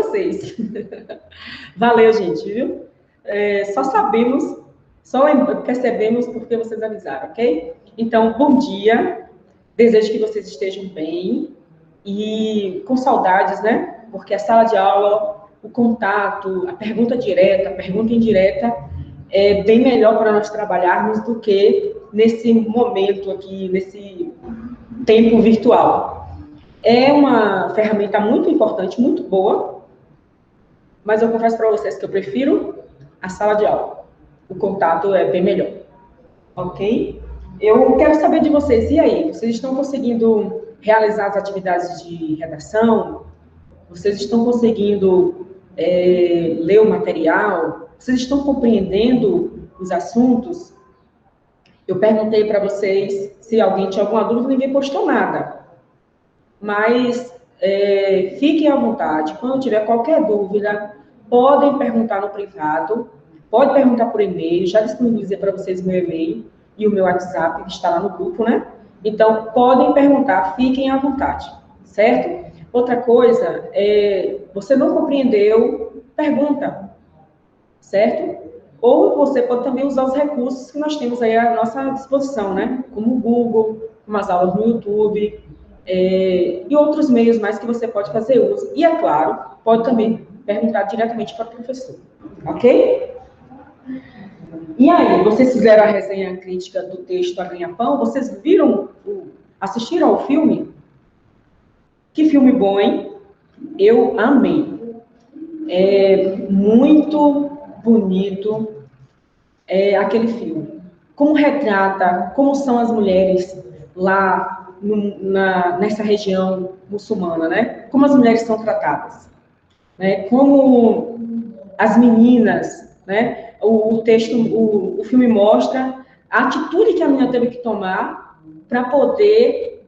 vocês. Valeu, gente, viu? Só percebemos porque vocês avisaram, ok? Então, bom dia. Desejo que vocês estejam bem e com saudades, né? Porque a sala de aula, o contato, a pergunta direta, a pergunta indireta é bem melhor para nós trabalharmos do que nesse momento aqui, nesse tempo virtual. É uma ferramenta muito importante, muito boa, mas eu confesso para vocês que eu prefiro a sala de aula. O contato é bem melhor, ok? Eu quero saber de vocês, e aí? Vocês estão conseguindo realizar as atividades de redação? Vocês estão conseguindo ler o material? Vocês estão compreendendo os assuntos? Eu perguntei para vocês se alguém tinha alguma dúvida, ninguém postou nada. Mas fiquem à vontade. Quando tiver qualquer dúvida, podem perguntar no privado, pode perguntar por e-mail. Já disponibilizei para vocês meu e-mail e o meu WhatsApp, que está lá no grupo, né? Então, podem perguntar, fiquem à vontade, certo? Outra coisa, você não compreendeu, pergunta, certo? Ou você pode também usar os recursos que nós temos aí à nossa disposição, né? Como o Google, como as aulas no YouTube, e outros meios mais que você pode fazer uso. E, é claro, pode também perguntar diretamente para o professor, ok? E aí, vocês fizeram a resenha crítica do texto A Ganha-Pão? Vocês assistiram ao filme? Que filme bom, hein? Eu amei. É muito bonito aquele filme. Como retrata, como são as mulheres lá nessa região muçulmana, né? Como as mulheres são tratadas, né? Como as meninas, né? O filme mostra a atitude que a menina teve que tomar para poder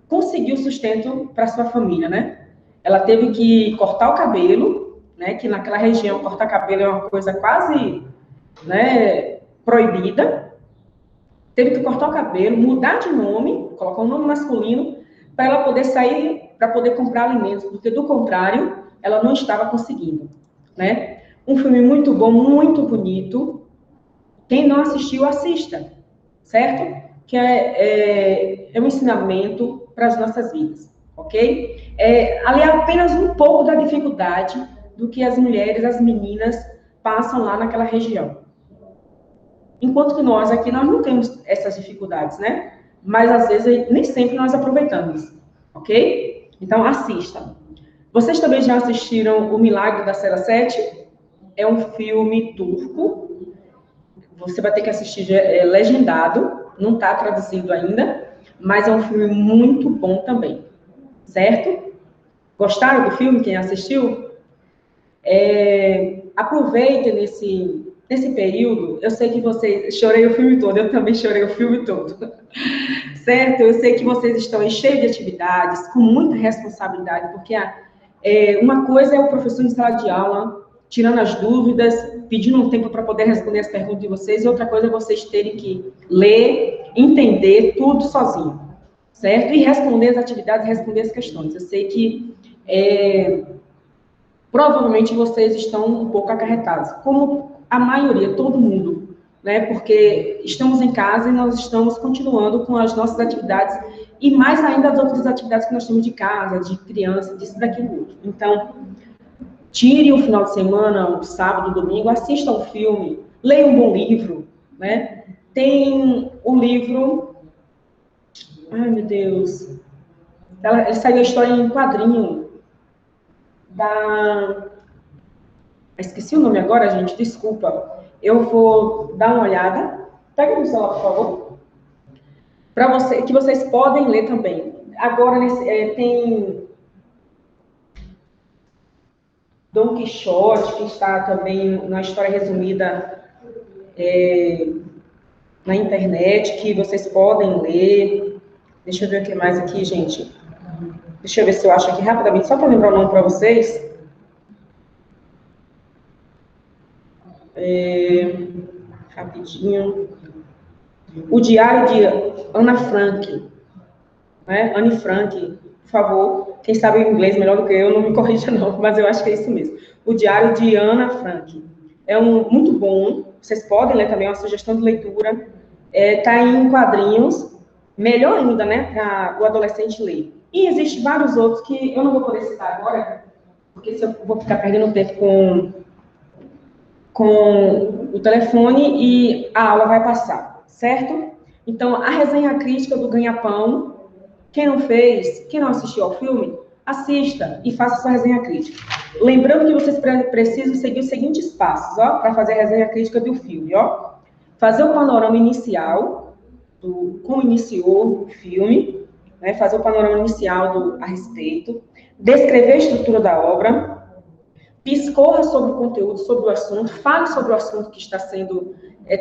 conseguir o sustento para sua família, né? Ela teve que cortar o cabelo, né? Que naquela região cortar cabelo é uma coisa quase, né, proibida. Teve que cortar o cabelo, mudar de nome, colocar um nome masculino, para ela poder sair, para poder comprar alimentos, porque do contrário, ela não estava conseguindo, né? Um filme muito bom, muito bonito. Quem não assistiu, assista, certo? Que é um ensinamento para as nossas vidas, ok? Ali é apenas um pouco da dificuldade do que as mulheres, as meninas, passam lá naquela região. Enquanto que nós aqui, nós não temos essas dificuldades, né? Mas, às vezes, nem sempre nós aproveitamos, ok? Então, assistam. Vocês também já assistiram O Milagre da Cela 7? É um filme turco. Você vai ter que assistir legendado, não está traduzido ainda, mas é um filme muito bom também, certo? Gostaram do filme, quem assistiu? Aproveitem nesse período. Eu sei que vocês... Chorei o filme todo, eu também chorei o filme todo. Certo? Eu sei que vocês estão cheios de atividades, com muita responsabilidade, porque uma coisa é o professor em sala de aula, tirando as dúvidas, pedindo um tempo para poder responder as perguntas de vocês, e outra coisa é vocês terem que ler, entender tudo sozinho, certo? E responder as atividades, responder as questões. Eu sei que provavelmente vocês estão um pouco acarretados, como a maioria, todo mundo, né? Porque estamos em casa e nós estamos continuando com as nossas atividades, e mais ainda as outras atividades que nós temos de casa, de criança, disso, daquilo, outro. Então, tire o final de semana, o sábado, o domingo, assista um filme, leia um bom livro, né? Tem um livro... Ai, meu Deus! Ele saiu a história em quadrinho esqueci o nome agora, gente, desculpa. Eu vou dar uma olhada. Pega no celular, por favor. Que vocês podem ler também. Agora, tem Dom Quixote, que está também na história resumida na internet, que vocês podem ler. Deixa eu ver o que mais aqui, gente. Deixa eu ver se eu acho aqui rapidamente, só para lembrar o nome para vocês. Rapidinho. O Diário de Ana Frank, né? Anne Frank, favor, quem sabe o inglês melhor do que eu, não me corrija não, mas eu acho que é isso mesmo. O Diário de Ana Frank. É muito bom, vocês podem ler também, é uma sugestão de leitura. Tá em quadrinhos, melhor ainda, né, para o adolescente ler. E existem vários outros que eu não vou poder citar agora, porque se eu vou ficar perdendo tempo com o telefone e a aula vai passar, certo? Então, a resenha crítica do Ganha-Pão, quem não fez, quem não assistiu ao filme, assista e faça sua resenha crítica. Lembrando que vocês precisam seguir os seguintes passos, ó, para fazer a resenha crítica do filme, ó. Fazer o panorama inicial, como iniciou o filme, né, fazer o panorama inicial a respeito, descrever a estrutura da obra, discorra sobre o conteúdo, sobre o assunto, fale sobre o assunto que está sendo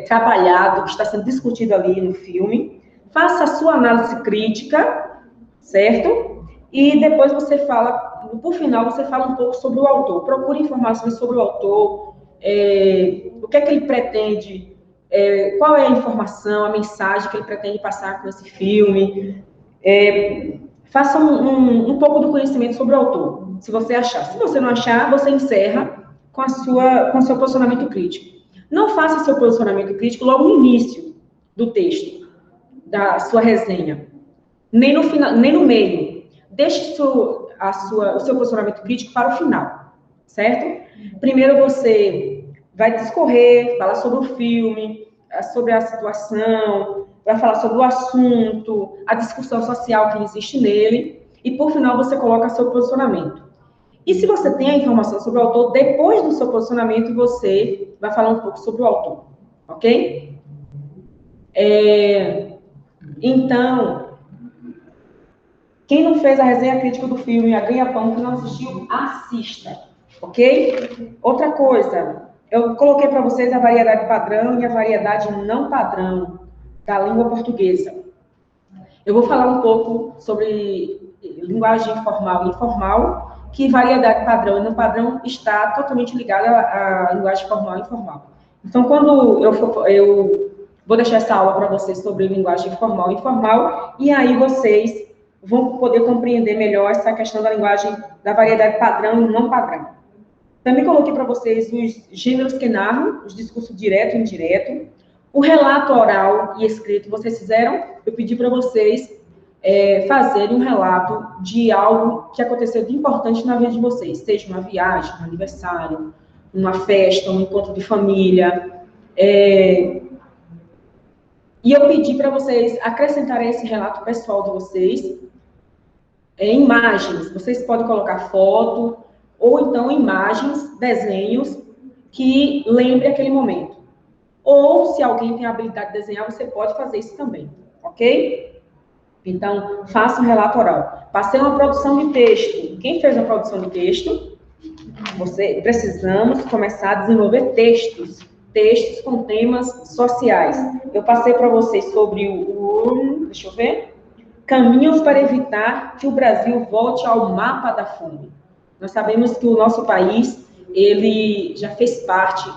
trabalhado, que está sendo discutido ali no filme, faça a sua análise crítica, certo? E depois você fala, por final, você fala um pouco sobre o autor. Procure informações sobre o autor, o que é que ele pretende, qual é a informação, a mensagem que ele pretende passar com esse filme. Faça um pouco do conhecimento sobre o autor, se você achar. Se você não achar, você encerra com o seu posicionamento crítico. Não faça seu posicionamento crítico logo no início do texto, da sua resenha, nem no final, nem no meio. Deixe o seu posicionamento crítico para o final, certo? Primeiro você vai discorrer, falar sobre o filme, sobre a situação, vai falar sobre o assunto, a discussão social que existe nele, e por final você coloca seu posicionamento. E se você tem a informação sobre o autor, depois do seu posicionamento você vai falar um pouco sobre o autor, ok? Então, quem não fez a resenha crítica do filme, a Ganha-Pão, que não assistiu, assista, ok? Outra coisa, eu coloquei para vocês a variedade padrão e a variedade não padrão da língua portuguesa. Eu vou falar um pouco sobre linguagem formal e informal, que variedade padrão e não padrão está totalmente ligada à linguagem formal e informal. Então, quando eu vou deixar essa aula para vocês sobre linguagem formal e informal, e aí vocês vão poder compreender melhor essa questão da linguagem, da variedade padrão e não padrão. Também coloquei para vocês os gêneros que narram, os discursos direto e indireto, o relato oral e escrito. Vocês fizeram? Eu pedi para vocês fazerem um relato de algo que aconteceu de importante na vida de vocês, seja uma viagem, um aniversário, uma festa, um encontro de família. E eu pedi para vocês acrescentarem esse relato pessoal de vocês imagens. Vocês podem colocar foto, ou então imagens, desenhos, que lembre aquele momento. Ou, se alguém tem a habilidade de desenhar, você pode fazer isso também, ok? Então, faça um relato oral. Passei uma produção de texto. Quem fez a produção de texto? Precisamos começar a desenvolver textos com temas sociais. Eu passei para vocês sobre deixa eu ver, caminhos para evitar que o Brasil volte ao mapa da fome. Nós sabemos que o nosso país, ele já fez parte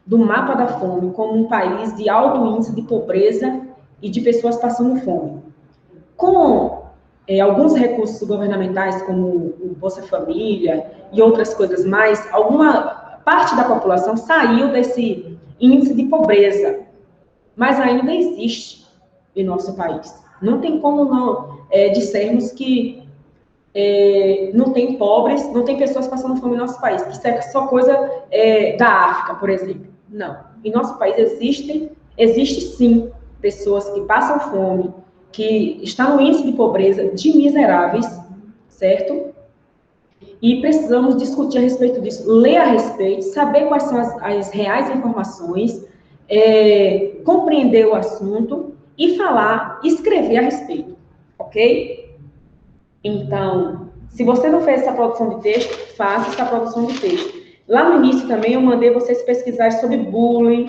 do mapa da fome, como um país de alto índice de pobreza e de pessoas passando fome. Com alguns recursos governamentais, como o Bolsa Família e outras coisas mais, alguma parte da população saiu desse índice de pobreza, mas ainda existe em nosso país. Não tem como não dissermos que não tem pobres, não tem pessoas passando fome no nosso país, que isso é só coisa da África, por exemplo. Não. Em nosso país existe sim pessoas que passam fome, que estão no índice de pobreza de miseráveis, certo? E precisamos discutir a respeito disso, ler a respeito, saber quais são as reais informações, compreender o assunto e falar, escrever a respeito, ok? Então, se você não fez essa produção de texto, faça essa produção de texto. Lá no início também eu mandei vocês pesquisarem sobre bullying,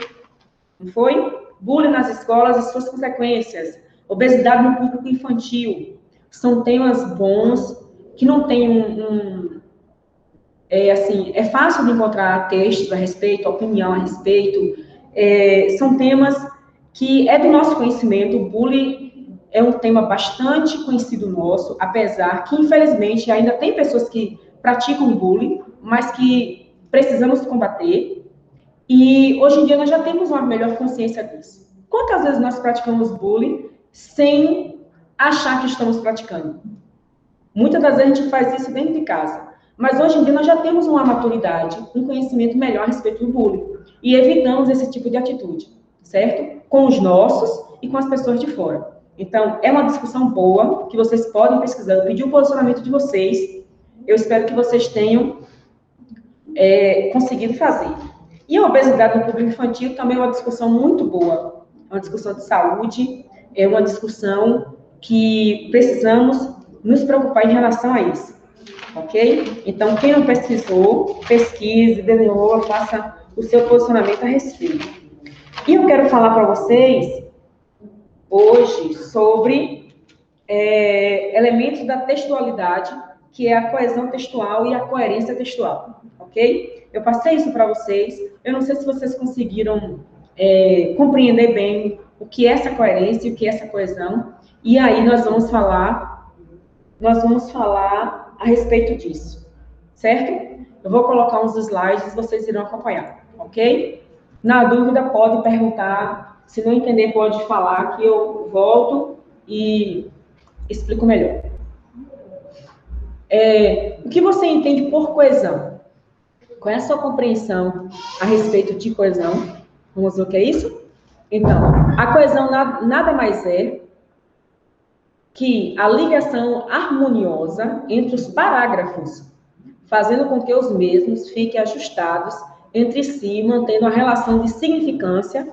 não foi? Bullying nas escolas e suas consequências. Obesidade no público infantil. São temas bons, que não tem é fácil de encontrar textos a respeito, opinião a respeito. São temas que é do nosso conhecimento. O bullying é um tema bastante conhecido nosso, apesar que, infelizmente, ainda tem pessoas que praticam bullying, mas que precisamos combater. E, hoje em dia, nós já temos uma melhor consciência disso. Quantas vezes nós praticamos bullying sem achar que estamos praticando? Muitas das vezes a gente faz isso dentro de casa. Mas, hoje em dia, nós já temos uma maturidade, um conhecimento melhor a respeito do bullying. E evitamos esse tipo de atitude, certo? Com os nossos e com as pessoas de fora. Então, é uma discussão boa, que vocês podem pesquisar, pedir o posicionamento de vocês. Eu espero que vocês tenham conseguido fazer. E a obesidade no público infantil também é uma discussão muito boa. É uma discussão de saúde, é uma discussão que precisamos nos preocupar em relação a isso. Ok? Então, quem não pesquisou, pesquise, desenvolva, faça o seu posicionamento a respeito. E eu quero falar para vocês hoje sobre elementos da textualidade, que é a coesão textual e a coerência textual, ok? Eu passei isso para vocês, eu não sei se vocês conseguiram compreender bem o que é essa coerência e o que é essa coesão, e aí nós vamos falar a respeito disso, certo? Eu vou colocar uns slides, vocês irão acompanhar, ok? Na dúvida, pode perguntar. Se não entender, pode falar, que eu volto e explico melhor. O que você entende por coesão? Qual é a sua compreensão a respeito de coesão? Vamos ver o que é isso? Então, a coesão nada mais é que a ligação harmoniosa entre os parágrafos, fazendo com que os mesmos fiquem ajustados entre si, mantendo a relação de significância,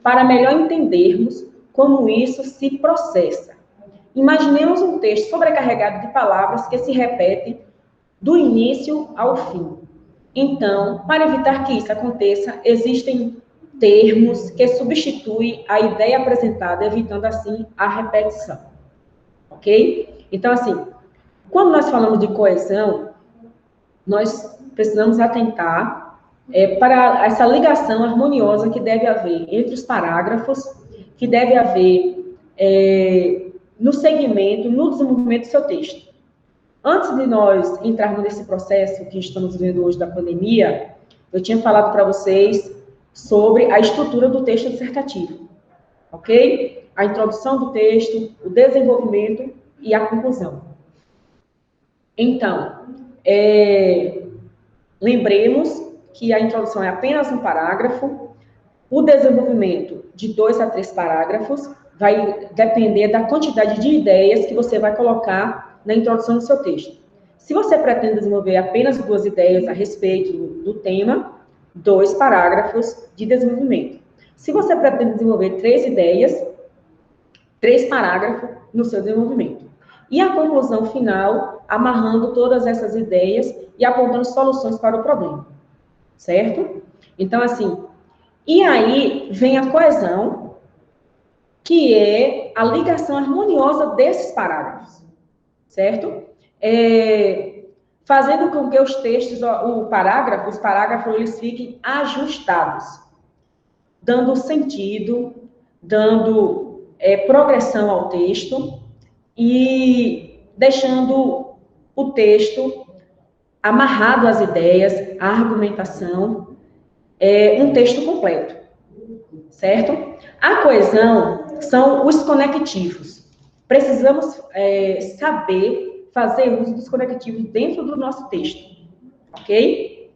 para melhor entendermos como isso se processa. Imaginemos um texto sobrecarregado de palavras que se repetem do início ao fim. Então, para evitar que isso aconteça, existem termos que substituem a ideia apresentada, evitando assim a repetição. Ok? Então, assim, quando nós falamos de coesão, nós precisamos atentar para essa ligação harmoniosa que deve haver entre os parágrafos, que deve haver no segmento, no desenvolvimento do seu texto. Antes de nós entrarmos nesse processo que estamos vivendo hoje da pandemia, eu tinha falado para vocês sobre a estrutura do texto dissertativo, ok? A introdução do texto, o desenvolvimento e a conclusão. Então, lembremos que a introdução é apenas um parágrafo, o desenvolvimento de 2 a 3 parágrafos vai depender da quantidade de ideias que você vai colocar na introdução do seu texto. Se você pretende desenvolver apenas 2 ideias a respeito do tema, 2 parágrafos de desenvolvimento. Se você pretende desenvolver 3 ideias, 3 parágrafos no seu desenvolvimento. E a conclusão final, amarrando todas essas ideias e apontando soluções para o problema. Certo? Então, assim, e aí vem a coesão, que é a ligação harmoniosa desses parágrafos. Certo? Fazendo com que os textos, os parágrafos, eles fiquem ajustados, dando sentido, dando progressão ao texto e deixando o texto amarrado às ideias, à argumentação, um texto completo, certo? A coesão são os conectivos. Precisamos saber fazer uso dos conectivos dentro do nosso texto, ok?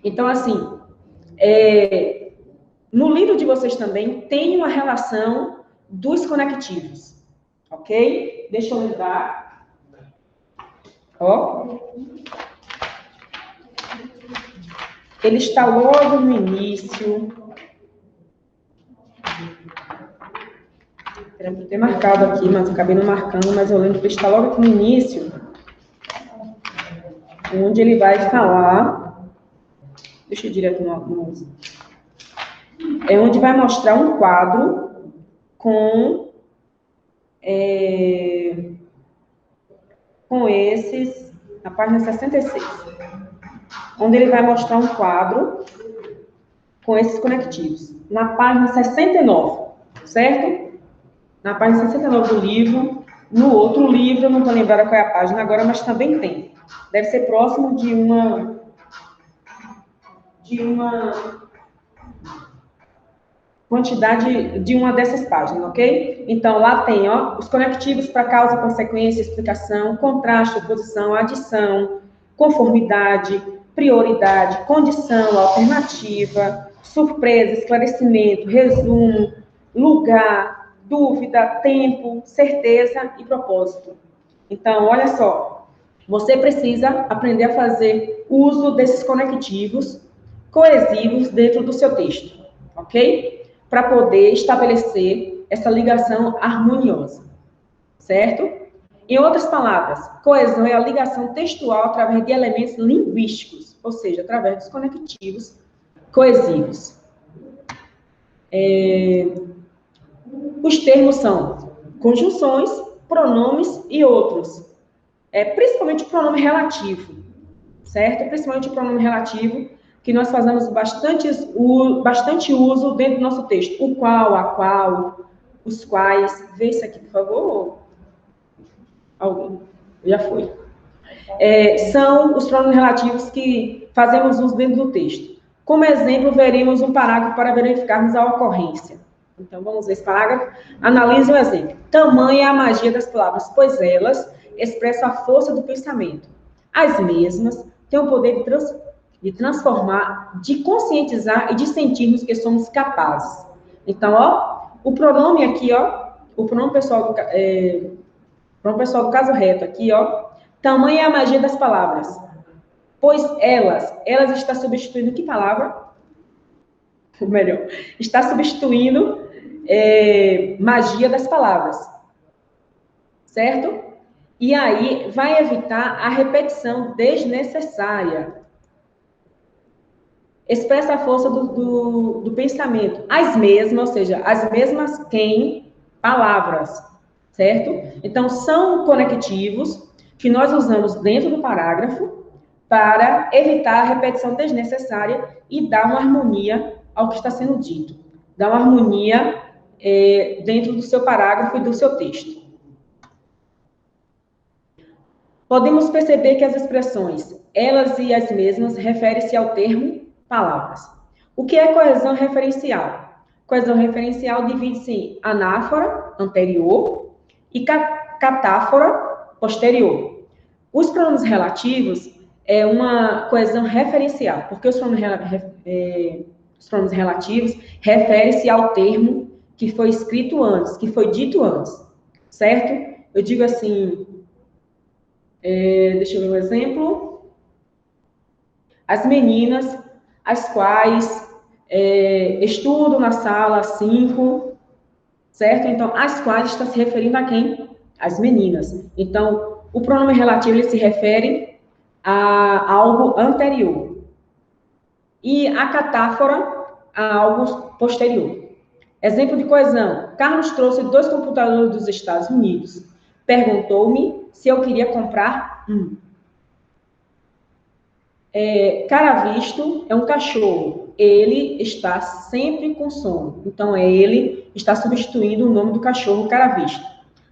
Então, assim, no livro de vocês também tem uma relação dos conectivos, ok? Deixa eu lembrar. Ó. Ele está logo no início. Era para ter marcado aqui, mas eu acabei não marcando, mas eu lembro que ele está logo aqui no início, onde ele vai falar. Deixa eu ir direto no onde vai mostrar um quadro com esses, na página 66. Onde ele vai mostrar um quadro com esses conectivos. Na página 69, certo? Na página 69 do livro. No outro livro, eu não estou lembrada qual é a página agora, mas também tem. Deve ser próximo de uma quantidade de uma dessas páginas, ok? Então, lá tem, ó, os conectivos para causa, consequência, explicação, contraste, oposição, adição, conformidade, prioridade, condição, alternativa, surpresa, esclarecimento, resumo, lugar, dúvida, tempo, certeza e propósito. Então, olha só, você precisa aprender a fazer uso desses conectivos coesivos dentro do seu texto, ok? Para poder estabelecer essa ligação harmoniosa, certo? Em outras palavras, coesão é a ligação textual através de elementos linguísticos, ou seja, através dos conectivos coesivos. Os termos são conjunções, pronomes e outros. Principalmente o pronome relativo, certo? Principalmente o pronome relativo, que nós fazemos bastante uso dentro do nosso texto. O qual, a qual, os quais. Vê isso aqui, por favor. Alguém? Já foi. São os pronomes relativos que fazemos uso dentro do texto. Como exemplo, veremos um parágrafo para verificarmos a ocorrência. Então, vamos ver esse parágrafo. Analise o exemplo. Tamanha é a magia das palavras, pois elas expressam a força do pensamento. As mesmas têm o poder de transformar, de conscientizar e de sentirmos que somos capazes. Então, ó, o pronome aqui, ó, o pronome pessoal do caso reto aqui, ó, tamanha é a magia das palavras, pois elas está substituindo que palavra? Ou melhor, está substituindo magia das palavras, certo? E aí vai evitar a repetição desnecessária. Expressa a força do pensamento. As mesmas, ou seja, as mesmas quem palavras, certo? Então, são conectivos que nós usamos dentro do parágrafo para evitar a repetição desnecessária e dar uma harmonia ao que está sendo dito. Dar uma harmonia dentro do seu parágrafo e do seu texto. Podemos perceber que as expressões elas e as mesmas referem-se ao termo palavras. O que é coesão referencial? Coesão referencial divide-se em anáfora, anterior, e catáfora, posterior. Os pronomes relativos é uma coesão referencial, porque os pronomes relativos referem-se ao termo que foi escrito antes, que foi dito antes, certo? Eu digo assim, deixa eu ver um exemplo. As meninas, as quais estudam na sala 5, certo? Então, as quais está se referindo a quem? As meninas. Então, o pronome relativo ele se refere a algo anterior. E a catáfora a algo posterior. Exemplo de coesão. Carlos trouxe 2 computadores dos Estados Unidos. Perguntou-me se eu queria comprar um. Caravisto é um cachorro. Ele está sempre com sono. Então, ele está substituindo o nome do cachorro Caravisto.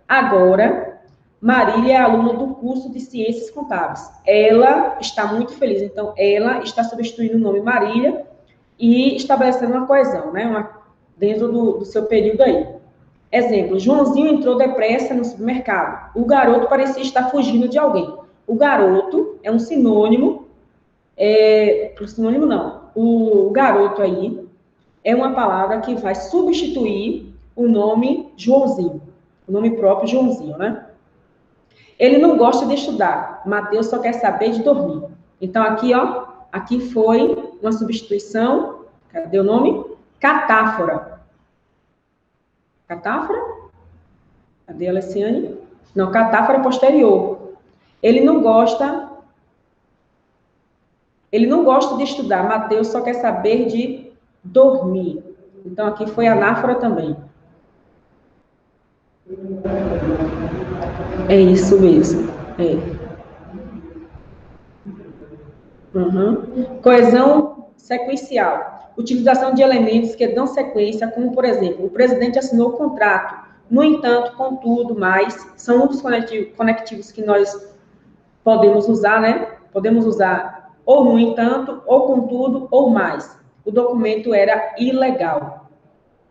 Agora, Marília é aluna do curso de Ciências Contábeis. Ela está muito feliz. Então, ela está substituindo o nome Marília e estabelecendo uma coesão, né? Dentro do seu período aí. Exemplo, Joãozinho entrou depressa no supermercado. O garoto parecia estar fugindo de alguém. O garoto é um sinônimo. Sinônimo não. O garoto aí é uma palavra que vai substituir o nome Joãozinho. O nome próprio Joãozinho, né? Ele não gosta de estudar. Mateus só quer saber de dormir. Então, aqui, ó, aqui foi uma substituição. Cadê o nome? Catáfora. Catáfora? Cadê a Alessiane? Não, catáfora posterior. Ele não gosta de estudar. Mateus só quer saber de dormir. Então, aqui foi anáfora também. É isso mesmo. Coesão sequencial. Utilização de elementos que dão sequência, como, por exemplo, o presidente assinou o contrato no entanto, contudo, mais, são um dos conectivos que nós podemos usar, né? Podemos usar ou no entanto, ou contudo, ou mais. O documento era ilegal.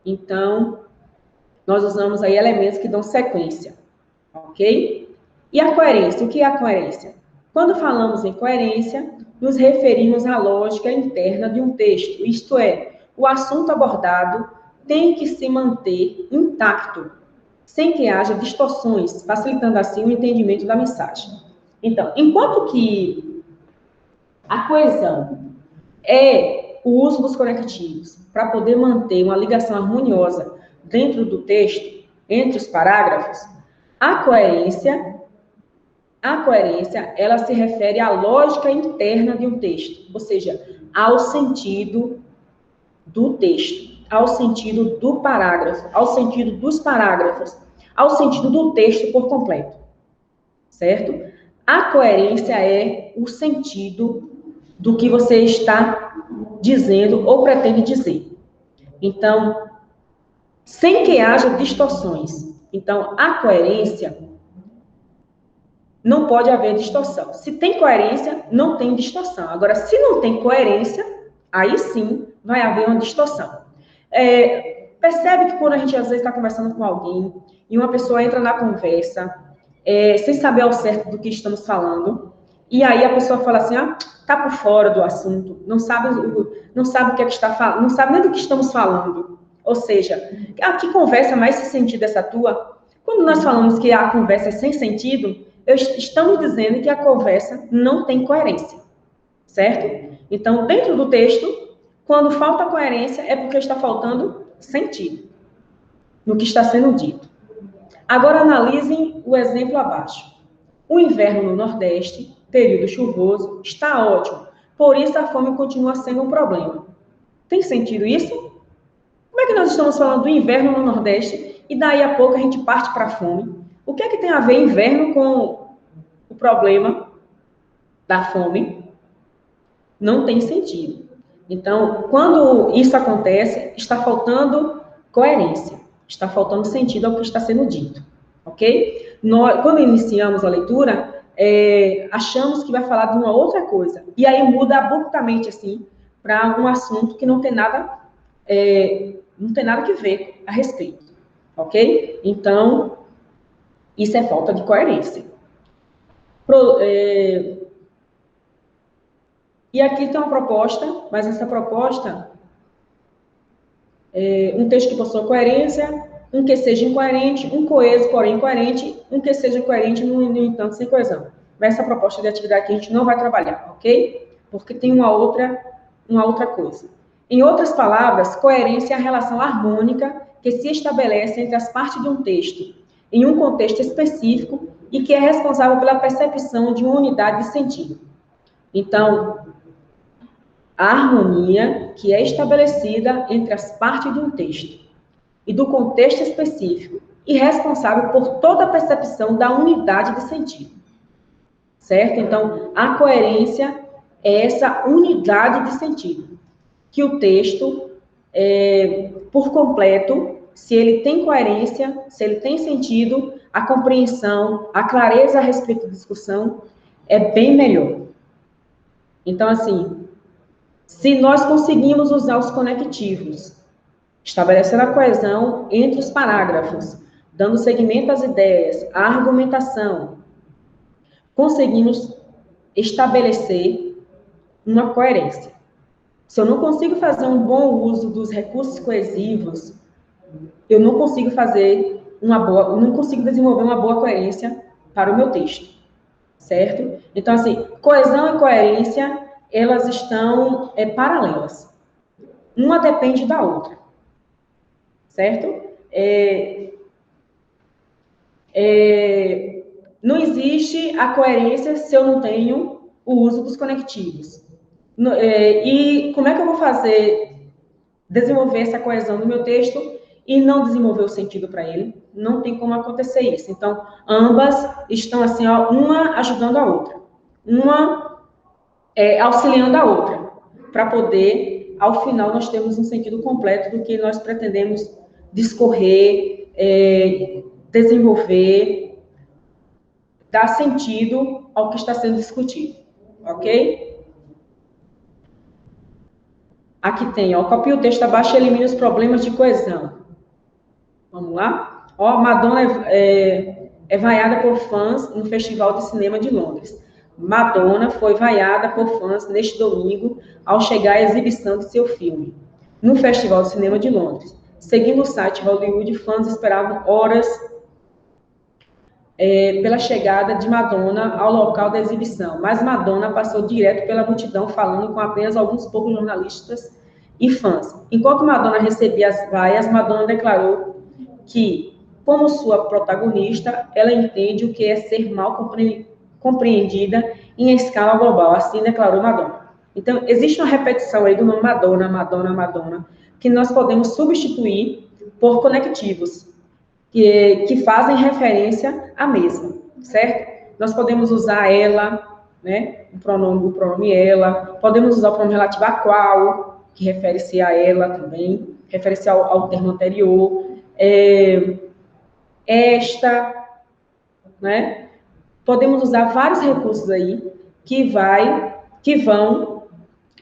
Então, nós usamos aí elementos que dão sequência, ok? E a coerência, o que é a coerência? Quando falamos em coerência, nos referimos à lógica interna de um texto, isto é, o assunto abordado tem que se manter intacto, sem que haja distorções, facilitando assim o entendimento da mensagem. Então, enquanto que a coesão é o uso dos conectivos para poder manter uma ligação harmoniosa dentro do texto, entre os parágrafos, a coerência, ela se refere à lógica interna de um texto, ou seja, ao sentido do texto, ao sentido do parágrafo, ao sentido dos parágrafos, ao sentido do texto por completo, certo? A coerência é o sentido do que você está dizendo ou pretende dizer. Então, sem que haja distorções. Então, a coerência não pode haver distorção. Se tem coerência, não tem distorção. Agora, se não tem coerência, aí sim vai haver uma distorção. Percebe que quando a gente às vezes está conversando com alguém e uma pessoa entra na conversa sem saber ao certo do que estamos falando, e aí a pessoa fala assim, tá por fora do assunto, não sabe o que é que está falando, não sabe nem do que estamos falando. Ou seja, que conversa mais sem sentido essa tua? Quando nós falamos que a conversa é sem sentido, estamos dizendo que a conversa não tem coerência, certo? Então, dentro do texto, quando falta coerência, é porque está faltando sentido no que está sendo dito. Agora, analisem o exemplo abaixo. O inverno no Nordeste, período chuvoso, está ótimo, por isso a fome continua sendo um problema. Tem sentido isso? Como é que nós estamos falando do inverno no Nordeste e daí a pouco a gente parte para a fome? O que é que tem a ver inverno com o problema da fome? Não tem sentido. Então, quando isso acontece, está faltando coerência, está faltando sentido ao que está sendo dito, ok? Quando iniciamos a leitura, achamos que vai falar de uma outra coisa, e aí muda abruptamente, assim, para um assunto que não tem nada que ver a respeito, ok? Então, isso é falta de coerência. E aqui tem uma proposta, mas essa proposta um texto que possua coerência, um que seja incoerente, um coeso, porém incoerente, um que seja coerente, no entanto, sem coesão. Essa proposta de atividade que a gente não vai trabalhar, ok? Porque tem uma outra coisa. Em outras palavras, coerência é a relação harmônica que se estabelece entre as partes de um texto, em um contexto específico, e que é responsável pela percepção de uma unidade de sentido. Então, a harmonia que é estabelecida entre as partes de um texto e do contexto específico e responsável por toda a percepção da unidade de sentido. Certo? Então, a coerência é essa unidade de sentido, que o texto, por completo, se ele tem coerência, se ele tem sentido, a compreensão, a clareza a respeito da discussão é bem melhor. Então, assim, se nós conseguimos usar os conectivos, estabelecendo a coesão entre os parágrafos, dando seguimento às ideias, à argumentação, conseguimos estabelecer uma coerência. Se eu não consigo fazer um bom uso dos recursos coesivos, eu não consigo não consigo desenvolver uma boa coerência para o meu texto, certo? Então, assim, coesão e coerência, elas estão paralelas. Uma depende da outra, certo? Não existe a coerência se eu não tenho o uso dos conectivos. E como é que eu vou desenvolver essa coesão no meu texto e não desenvolver o sentido para ele? Não tem como acontecer isso. Então, ambas estão assim, uma ajudando a outra. Uma auxiliando a outra, para poder, ao final, nós termos um sentido completo do que nós pretendemos discorrer, desenvolver, dar sentido ao que está sendo discutido, ok? Aqui tem, ó, copia o texto abaixo e elimina os problemas de coesão. Vamos lá? Ó, Madonna é vaiada por fãs no Festival de Cinema de Londres. Madonna foi vaiada por fãs neste domingo ao chegar à exibição de seu filme no Festival de Cinema de Londres. Seguindo o site Hollywood, fãs esperavam horas pela chegada de Madonna ao local da exibição, mas Madonna passou direto pela multidão falando com apenas alguns poucos jornalistas e fãs. Enquanto Madonna recebia as vaias, Madonna declarou que, como sua protagonista, ela entende o que é ser mal compreendida em escala global, assim declarou Madonna. Então, existe uma repetição aí do nome Madonna, Madonna, Madonna, que nós podemos substituir por conectivos, que fazem referência à mesma, certo? Nós podemos usar ela, né? O pronome ela, podemos usar o pronome relativo a qual, que refere-se a ela também, refere-se ao termo anterior, esta, né? Podemos usar vários recursos aí que vão,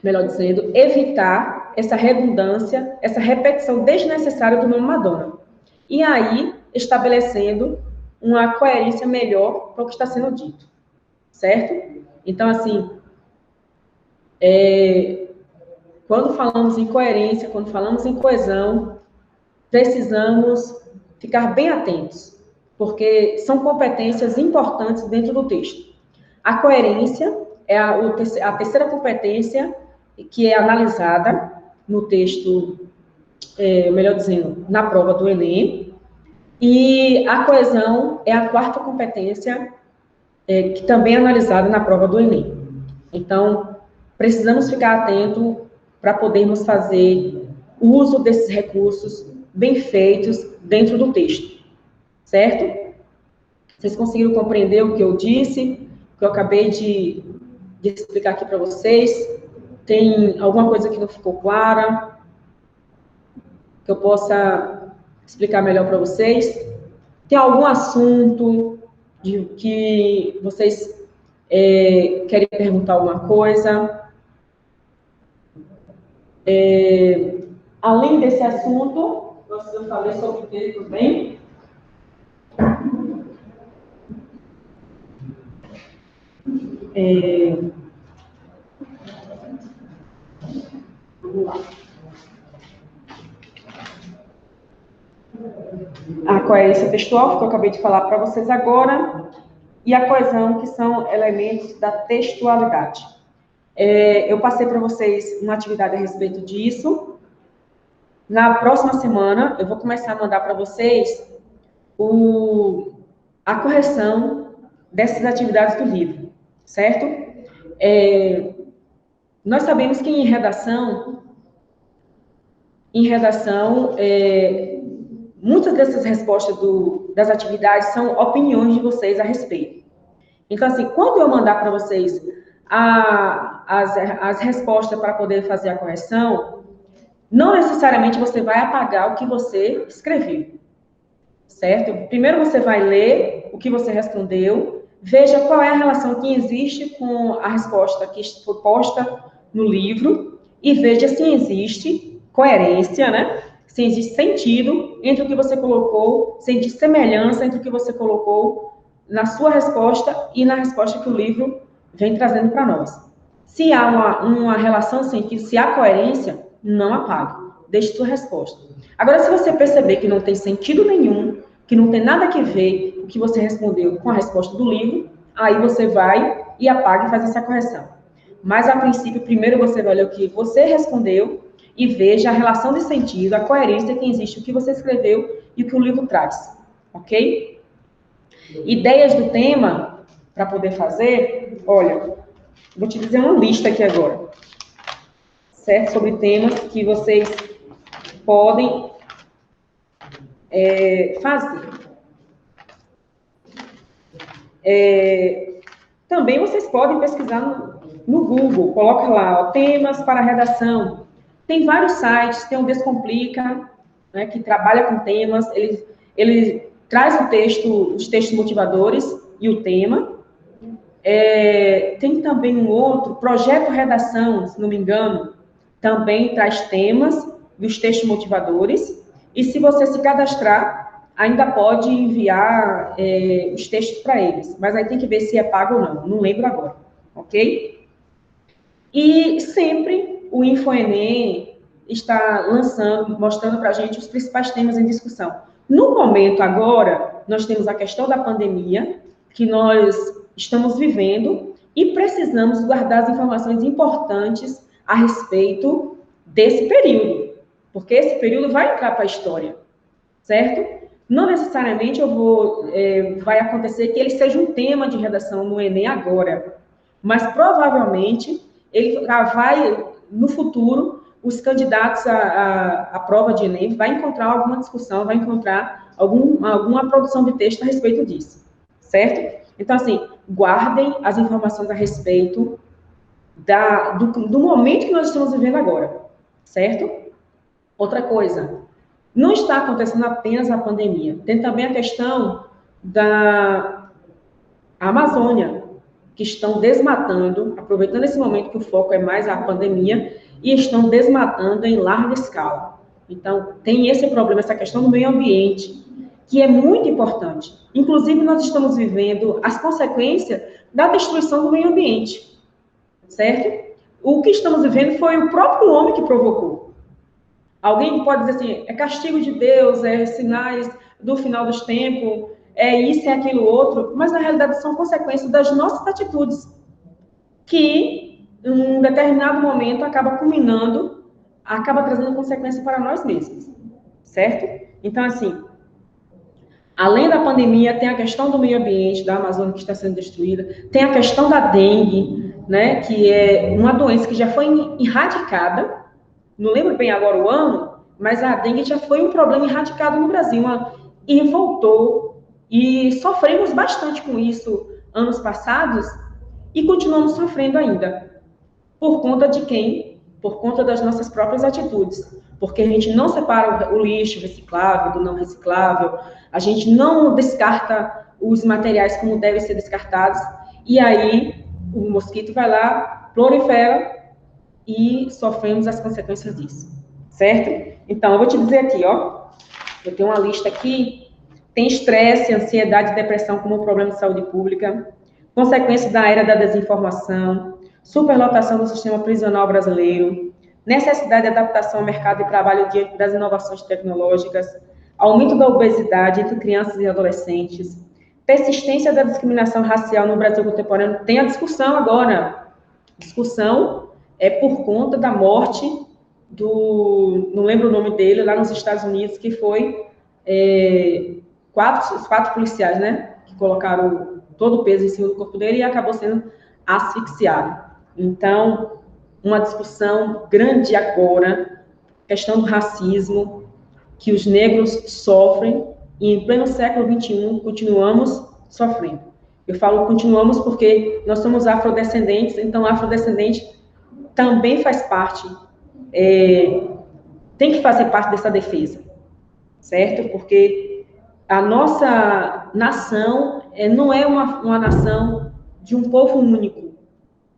melhor dizendo, evitar essa redundância, essa repetição desnecessária do nome Madonna. E aí, estabelecendo uma coerência melhor para o que está sendo dito, certo? Então, assim, quando falamos em coerência, quando falamos em coesão, precisamos ficar bem atentos, porque são competências importantes dentro do texto. A coerência é a terceira competência que é analisada no texto, melhor dizendo, na prova do Enem, e a coesão é a quarta competência que também é analisada na prova do Enem. Então, precisamos ficar atentos para podermos fazer uso desses recursos bem feitos dentro do texto, certo? Vocês conseguiram compreender o que eu disse, o que eu acabei de explicar aqui para vocês? Tem alguma coisa que não ficou clara? Que eu possa explicar melhor para vocês? Tem algum assunto que vocês querem perguntar alguma coisa? Além desse assunto, eu falei sobre o texto bem. Vamos lá. A coerência textual, que eu acabei de falar para vocês agora, e a coesão, que são elementos da textualidade. Eu passei para vocês uma atividade a respeito disso. Na próxima semana, eu vou começar a mandar para vocês a correção dessas atividades do livro, certo? Nós sabemos que em redação, muitas dessas respostas das atividades são opiniões de vocês a respeito. Então, assim, quando eu mandar para vocês as respostas para poder fazer a correção, não necessariamente você vai apagar o que você escreveu, certo? Primeiro você vai ler o que você respondeu, veja qual é a relação que existe com a resposta que foi posta no livro e veja se existe coerência, né? Se existe sentido entre o que você colocou, se existe semelhança entre o que você colocou na sua resposta e na resposta que o livro vem trazendo para nós. Se há uma relação sentido, se há coerência, não apague, deixe sua resposta. Agora, se você perceber que não tem sentido nenhum, que não tem nada a ver o que você respondeu com a resposta do livro, aí você vai e apaga e faz essa correção. Mas, a princípio, primeiro você vai ler o que você respondeu e veja a relação de sentido, a coerência que existe o que você escreveu e o que o livro traz, ok? Ideias do tema para poder fazer, olha, vou te dizer uma lista aqui agora, certo? Sobre temas que vocês podem fazer. Também vocês podem pesquisar no Google, coloca lá, ó, temas para redação. Tem vários sites, tem o Descomplica, né, que trabalha com temas, ele traz o texto, os textos motivadores e o tema. Tem também um outro, projeto redação, se não me engano, também traz temas dos textos motivadores. E se você se cadastrar, ainda pode enviar os textos para eles. Mas aí tem que ver se é pago ou não lembro agora, ok? E sempre o InfoEnem está lançando, mostrando para a gente os principais temas em discussão. No momento agora, nós temos a questão da pandemia, que nós estamos vivendo, e precisamos guardar as informações importantes a respeito desse período, porque esse período vai entrar para a história, certo? Não necessariamente vai acontecer que ele seja um tema de redação no Enem agora, mas provavelmente ele vai, no futuro, os candidatos à prova de Enem vai encontrar alguma discussão, vai encontrar alguma produção de texto a respeito disso, certo? Então, assim, guardem as informações a respeito do momento que nós estamos vivendo agora, certo? Outra coisa, não está acontecendo apenas a pandemia, tem também a questão da Amazônia, que estão desmatando, aproveitando esse momento que o foco é mais a pandemia, e estão desmatando em larga escala. Então, tem esse problema, essa questão do meio ambiente, que é muito importante. Inclusive, nós estamos vivendo as consequências da destruição do meio ambiente, certo? O que estamos vivendo foi o próprio homem que provocou. Alguém pode dizer assim, é castigo de Deus, é sinais do final dos tempos, é isso, é aquilo outro, mas na realidade são consequências das nossas atitudes, que em um determinado momento acaba culminando, acaba trazendo consequências para nós mesmos, certo? Então, assim, além da pandemia, tem a questão do meio ambiente, da Amazônia que está sendo destruída, tem a questão da dengue, né, que é uma doença que já foi erradicada, não lembro bem agora o ano, mas a dengue já foi um problema erradicado no Brasil, e voltou, e sofremos bastante com isso anos passados, e continuamos sofrendo ainda. Por conta de quem? Por conta das nossas próprias atitudes. Porque a gente não separa o lixo reciclável do não reciclável, a gente não descarta os materiais como devem ser descartados, e aí o mosquito vai lá, prolifera, e sofremos as consequências disso, certo? Então, eu vou te dizer aqui, ó, eu tenho uma lista aqui, tem estresse, ansiedade e depressão como problema de saúde pública, consequências da era da desinformação, superlotação do sistema prisional brasileiro, necessidade de adaptação ao mercado de trabalho diante das inovações tecnológicas, aumento da obesidade entre crianças e adolescentes, persistência da discriminação racial no Brasil contemporâneo. Tem a discussão agora, discussão é por conta da morte não lembro o nome dele, lá nos Estados Unidos, que foi os 4 policiais, né, que colocaram todo o peso em cima do corpo dele e acabou sendo asfixiado. Então, uma discussão grande agora, questão do racismo, que os negros sofrem, e em pleno século XXI continuamos sofrendo. Eu falo continuamos porque nós somos afrodescendentes, então afrodescendente também faz parte, tem que fazer parte dessa defesa, certo? Porque a nossa nação não é uma nação de um povo único,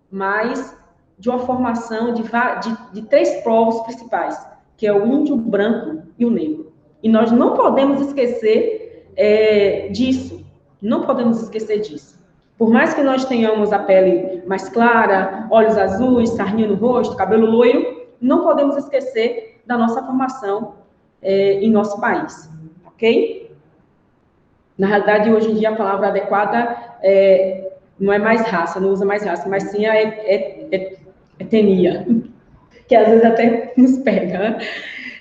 mas de uma formação de 3 povos principais, que é o índio, o branco e o negro. E nós não podemos esquecer disso, não podemos esquecer disso. Por mais que nós tenhamos a pele mais clara, olhos azuis, sarninha no rosto, cabelo loiro, não podemos esquecer da nossa formação em nosso país, ok? Na realidade, hoje em dia, a palavra adequada não é mais raça, não usa mais raça, mas sim a etnia, que às vezes até nos pega, né?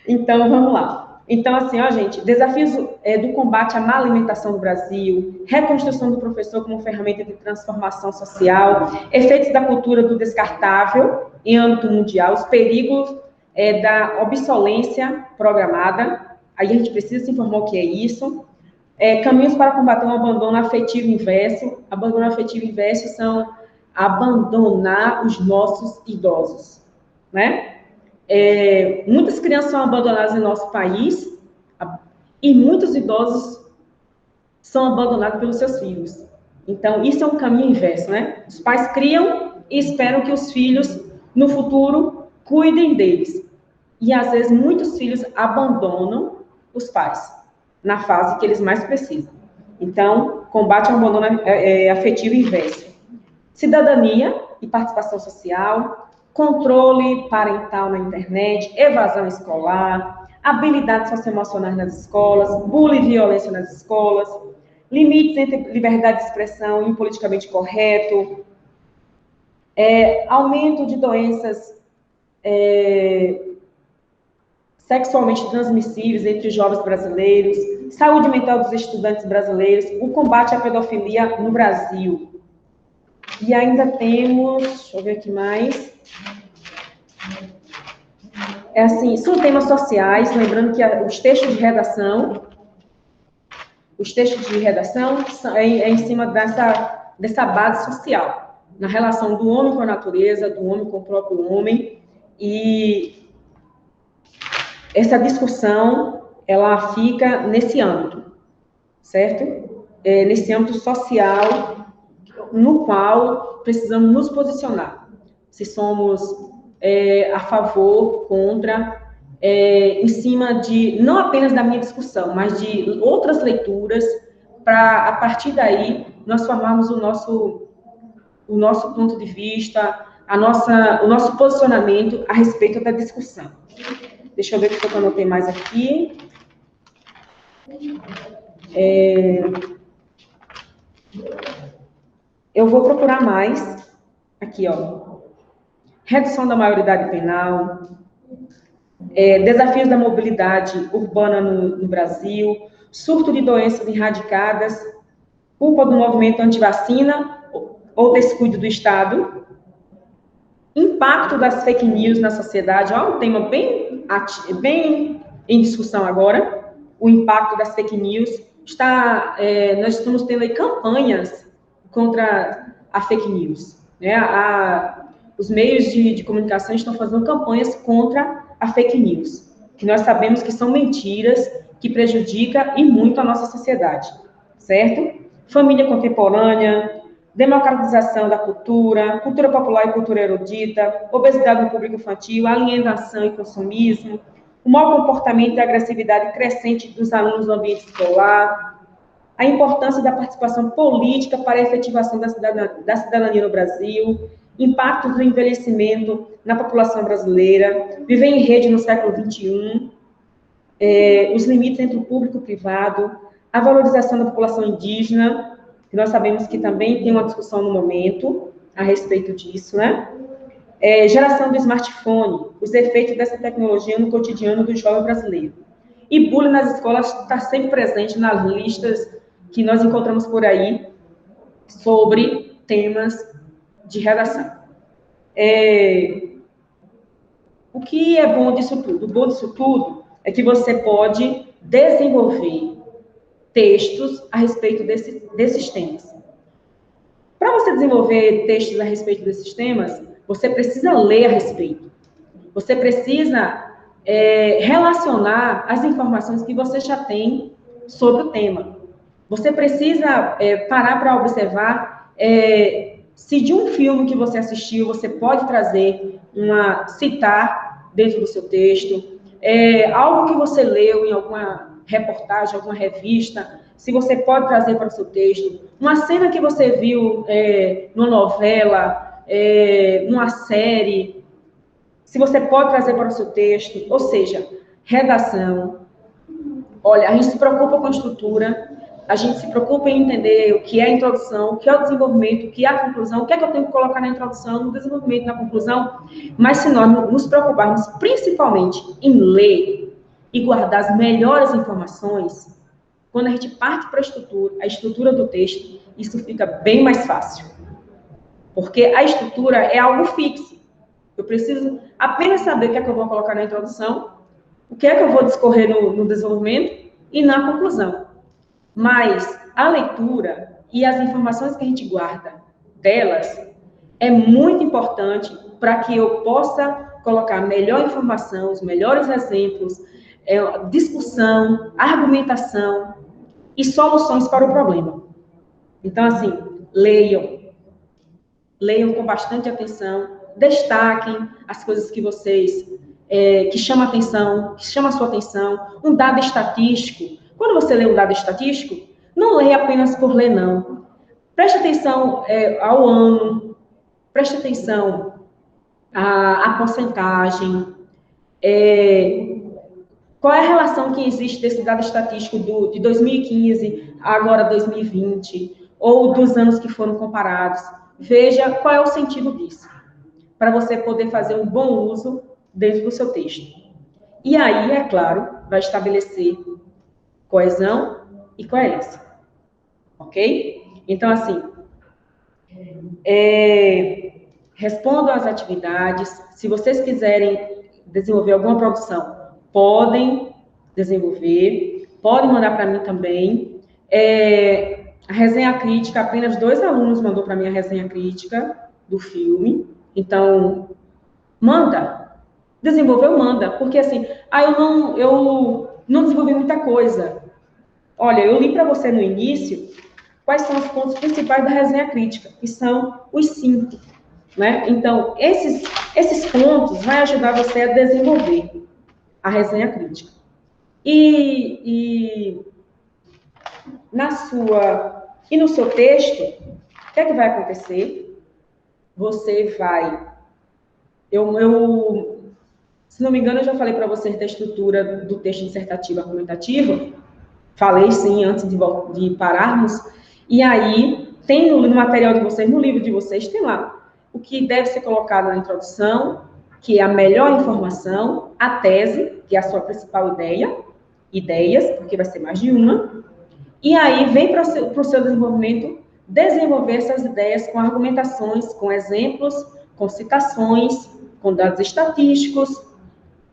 Então, vamos lá. Então, assim, ó, gente, desafios do combate à má alimentação no Brasil, reconstrução do professor como ferramenta de transformação social, efeitos da cultura do descartável em âmbito mundial, os perigos da obsolência programada, aí a gente precisa se informar o que é isso, caminhos para combater o abandono afetivo inverso. Abandono afetivo inverso são abandonar os nossos idosos, né? Muitas crianças são abandonadas em nosso país e muitos idosos são abandonados pelos seus filhos. Então, isso é um caminho inverso, né? Os pais criam e esperam que os filhos, no futuro, cuidem deles. E, às vezes, muitos filhos abandonam os pais na fase que eles mais precisam. Então, combate ao abandono afetivo inverso. Cidadania e participação social, controle parental na internet, evasão escolar, habilidades socioemocionais nas escolas, bullying e violência nas escolas, limites entre liberdade de expressão e o politicamente correto, aumento de doenças sexualmente transmissíveis entre os jovens brasileiros, saúde mental dos estudantes brasileiros, o combate à pedofilia no Brasil. E ainda temos, deixa eu ver aqui mais. São temas sociais, lembrando que os textos de redação é em cima dessa base social, na relação do homem com a natureza, do homem com o próprio homem, e essa discussão, ela fica nesse âmbito, certo? Nesse âmbito social, no qual precisamos nos posicionar. Se somos a favor, contra, em cima de, não apenas da minha discussão, mas de outras leituras, para, a partir daí, nós formarmos o nosso ponto de vista, o nosso posicionamento a respeito da discussão. Deixa eu ver o que eu anotei mais aqui. Eu vou procurar mais. Aqui, ó. Redução da maioridade penal. Desafios da mobilidade urbana no Brasil. Surto de doenças erradicadas. Culpa do movimento antivacina ou descuido do Estado. Impacto das fake news na sociedade. Ó, um tema bem em discussão agora. O impacto das fake news. Nós estamos tendo aí campanhas contra a fake news. Né? Os meios de comunicação estão fazendo campanhas contra a fake news, que nós sabemos que são mentiras, que prejudicam e muito a nossa sociedade, certo? Família contemporânea, democratização da cultura popular e cultura erudita, obesidade no público infantil, alienação e consumismo, o mau comportamento e agressividade crescente dos alunos no ambiente escolar, a importância da participação política para a efetivação da cidadania no Brasil, impactos do envelhecimento na população brasileira, viver em rede no século XXI, os limites entre o público e o privado, a valorização da população indígena, que nós sabemos que também tem uma discussão no momento a respeito disso, né? Geração do smartphone, os efeitos dessa tecnologia no cotidiano do jovem brasileiro. E bullying nas escolas está sempre presente nas listas que nós encontramos por aí sobre temas de redação. O que é bom disso tudo? O bom disso tudo é que você pode desenvolver textos a respeito desses temas. Para você desenvolver textos a respeito desses temas, você precisa ler a respeito. Você precisa relacionar as informações que você já tem sobre o tema. Você precisa parar para observar se de um filme que você assistiu, você pode trazer citar dentro do seu texto, algo que você leu em alguma reportagem, alguma revista, se você pode trazer para o seu texto, uma cena que você viu numa novela, numa série, se você pode trazer para o seu texto, ou seja, redação. Olha, a gente se preocupa com a estrutura, a gente se preocupa em entender o que é a introdução, o que é o desenvolvimento, o que é a conclusão, o que é que eu tenho que colocar na introdução, no desenvolvimento, na conclusão, mas se nós nos preocuparmos principalmente em ler e guardar as melhores informações, quando a gente parte para a estrutura do texto, isso fica bem mais fácil. Porque a estrutura é algo fixo. Eu preciso apenas saber o que é que eu vou colocar na introdução, o que é que eu vou discorrer no desenvolvimento e na conclusão. Mas a leitura e as informações que a gente guarda delas é muito importante para que eu possa colocar a melhor informação, os melhores exemplos, discussão, argumentação e soluções para o problema. Então, assim, leiam com bastante atenção, destaquem as coisas que vocês, que chamam a sua atenção, um dado estatístico. Quando você lê um dado estatístico, não leia apenas por ler, não. Preste atenção ao ano, preste atenção à porcentagem, qual é a relação que existe desse dado estatístico de 2015 a agora 2020, ou dos anos que foram comparados. Veja qual é o sentido disso, para você poder fazer um bom uso dentro do seu texto. E aí, é claro, vai estabelecer coesão e coerência. Ok? Então, assim, respondam às atividades. Se vocês quiserem desenvolver alguma produção, podem desenvolver, podem mandar para mim também. A resenha crítica, apenas 2 alunos mandou para mim a resenha crítica do filme. Então, desenvolveu, manda. Porque assim, eu não desenvolvi muita coisa. Olha, eu li para você no início quais são os pontos principais da resenha crítica, que são os 5. Né? Então, esses pontos vão ajudar você a desenvolver a resenha crítica. E no seu texto, o que é que vai acontecer? Você vai... se não me engano, eu já falei para vocês da estrutura do texto dissertativo argumentativo. Falei, sim, antes de pararmos. E aí, tem no material de vocês, no livro de vocês, tem lá o que deve ser colocado na introdução, que é a melhor informação, a tese, que é a sua principal ideias, porque vai ser mais de uma, e aí vem para o seu desenvolvimento, desenvolver essas ideias com argumentações, com exemplos, com citações, com dados estatísticos,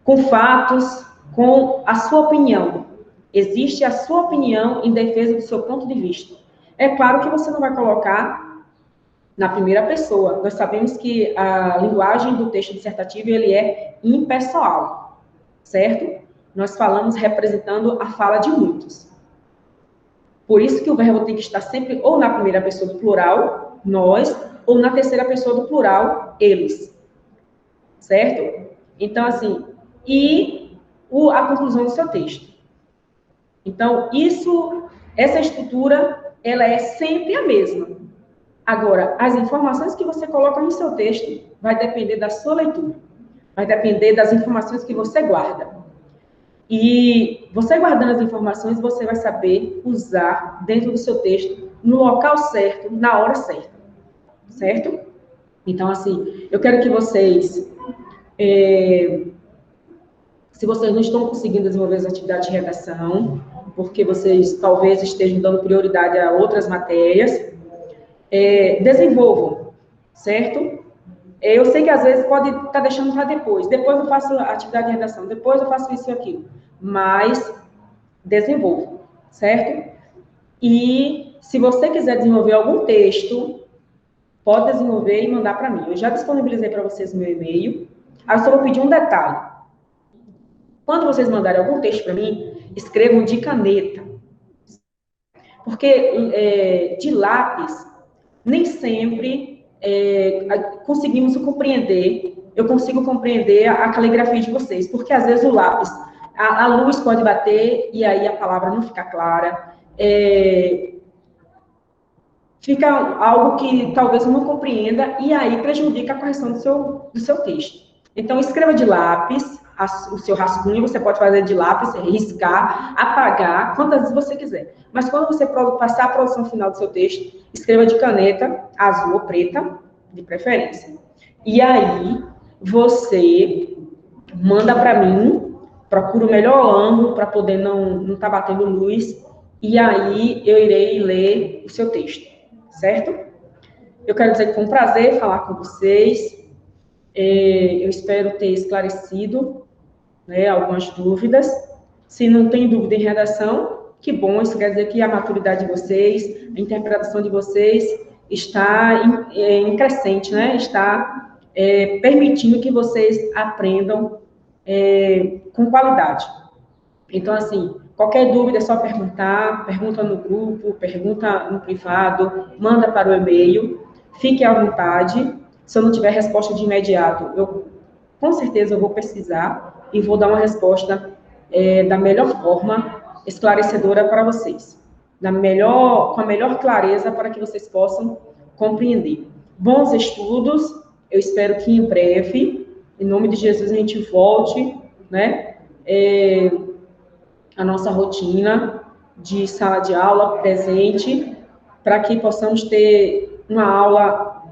com fatos, com a sua opinião. Existe a sua opinião em defesa do seu ponto de vista. É claro que você não vai colocar na primeira pessoa. Nós sabemos que a linguagem do texto dissertativo, ele é impessoal, certo? Nós falamos representando a fala de muitos. Por isso que o verbo tem que estar sempre ou na primeira pessoa do plural, nós, ou na terceira pessoa do plural, eles. Certo? Então, assim, a conclusão do seu texto. Então, essa estrutura, ela é sempre a mesma. Agora, as informações que você coloca no seu texto vai depender da sua leitura. Vai depender das informações que você guarda. E você guardando as informações, você vai saber usar dentro do seu texto, no local certo, na hora certa. Certo? Então, assim, eu quero que vocês... se vocês não estão conseguindo desenvolver as atividades de redação, porque vocês talvez estejam dando prioridade a outras matérias, desenvolvam, certo? Eu sei que às vezes pode estar deixando para depois eu faço a atividade de redação, depois eu faço isso e aquilo, mas desenvolvam, certo? E se você quiser desenvolver algum texto, pode desenvolver e mandar para mim. Eu já disponibilizei para vocês o meu e-mail, aí eu só vou pedir um detalhe. Quando vocês mandarem algum texto para mim, escrevam de caneta, porque de lápis, nem sempre conseguimos compreender, eu consigo compreender a caligrafia de vocês, porque às vezes o lápis, a luz pode bater e aí a palavra não fica clara, fica algo que talvez eu não compreenda e aí prejudica a correção do seu texto. Então, escreva de lápis, o seu rascunho, você pode fazer de lápis, riscar, apagar, quantas vezes você quiser. Mas quando você passar a produção final do seu texto, escreva de caneta, azul ou preta, de preferência. E aí, você manda para mim, procura o melhor ângulo para poder não estar batendo luz, e aí eu irei ler o seu texto, certo? Eu quero dizer que foi um prazer falar com vocês. Eu espero ter esclarecido, né, algumas dúvidas. Se não tem dúvida em redação, que bom, isso quer dizer que a maturidade de vocês, a interpretação de vocês está em crescente, né? Está permitindo que vocês aprendam com qualidade. Então, assim, qualquer dúvida é só perguntar, pergunta no grupo, pergunta no privado, manda para o e-mail, fique à vontade. Se eu não tiver resposta de imediato, com certeza eu vou pesquisar e vou dar uma resposta da melhor forma, esclarecedora para vocês, com a melhor clareza para que vocês possam compreender. Bons estudos, eu espero que em breve, em nome de Jesus, a gente volte, né? A nossa rotina de sala de aula presente, para que possamos ter uma aula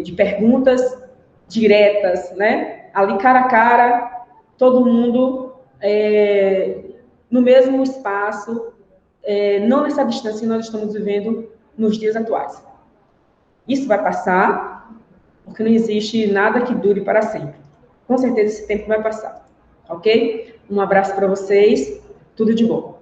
de perguntas diretas, né? Ali cara a cara, todo mundo no mesmo espaço, não nessa distância que nós estamos vivendo nos dias atuais. Isso vai passar, porque não existe nada que dure para sempre. Com certeza esse tempo vai passar, ok? Um abraço para vocês, tudo de bom.